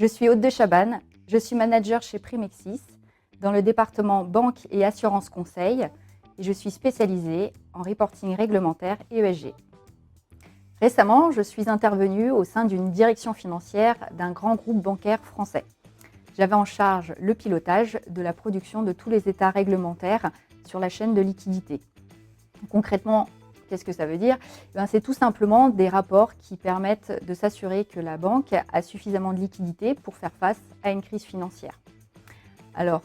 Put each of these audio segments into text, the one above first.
Je suis Aude de Chabannes, je suis manager chez Primexis dans le département banque et assurance conseil et je suis spécialisée en reporting réglementaire et ESG. Récemment, je suis intervenue au sein d'une direction financière d'un grand groupe bancaire français. J'avais en charge le pilotage de la production de tous les états réglementaires sur la chaîne de liquidité. Concrètement, qu'est-ce que ça veut dire ? C'est tout simplement des rapports qui permettent de s'assurer que la banque a suffisamment de liquidités pour faire face à une crise financière. Alors,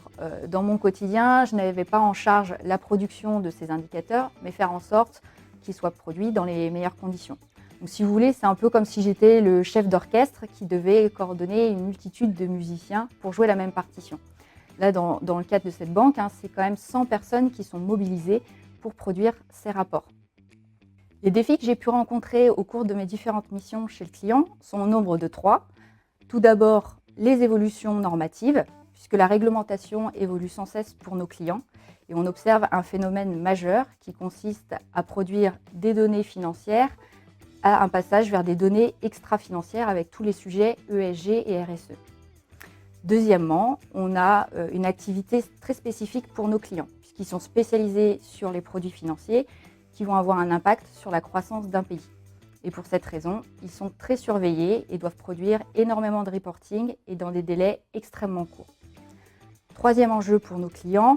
dans mon quotidien, je n'avais pas en charge la production de ces indicateurs, mais faire en sorte qu'ils soient produits dans les meilleures conditions. Donc, si vous voulez, c'est un peu comme si j'étais le chef d'orchestre qui devait coordonner une multitude de musiciens pour jouer la même partition. Là, dans le cadre de cette banque, c'est quand même 100 personnes qui sont mobilisées pour produire ces rapports. Les défis que j'ai pu rencontrer au cours de mes différentes missions chez le client sont au nombre de 3. Tout d'abord, les évolutions normatives, puisque la réglementation évolue sans cesse pour nos clients. Et on observe un phénomène majeur qui consiste à produire des données financières à un passage vers des données extra-financières avec tous les sujets ESG et RSE. Deuxièmement, on a une activité très spécifique pour nos clients, puisqu'ils sont spécialisés sur les produits financiers qui vont avoir un impact sur la croissance d'un pays. Et pour cette raison, ils sont très surveillés et doivent produire énormément de reporting et dans des délais extrêmement courts. Troisième enjeu pour nos clients,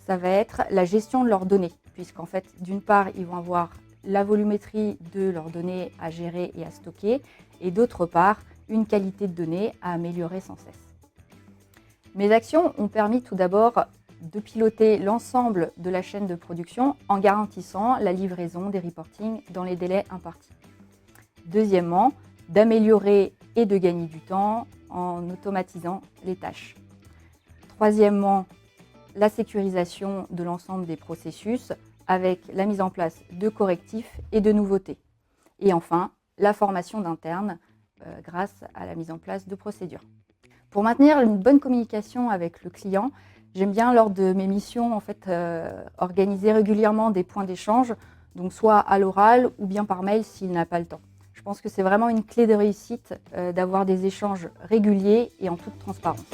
ça va être la gestion de leurs données, puisqu'en fait, d'une part, ils vont avoir la volumétrie de leurs données à gérer et à stocker, et d'autre part, une qualité de données à améliorer sans cesse. Mes actions ont permis tout d'abord de piloter l'ensemble de la chaîne de production en garantissant la livraison des reportings dans les délais impartis. Deuxièmement, d'améliorer et de gagner du temps en automatisant les tâches. Troisièmement, la sécurisation de l'ensemble des processus avec la mise en place de correctifs et de nouveautés. Et enfin, la formation d'internes grâce à la mise en place de procédures. Pour maintenir une bonne communication avec le client, j'aime bien lors de mes missions organiser régulièrement des points d'échange, donc soit à l'oral ou bien par mail s'il n'a pas le temps. Je pense que c'est vraiment une clé de réussite d'avoir des échanges réguliers et en toute transparence.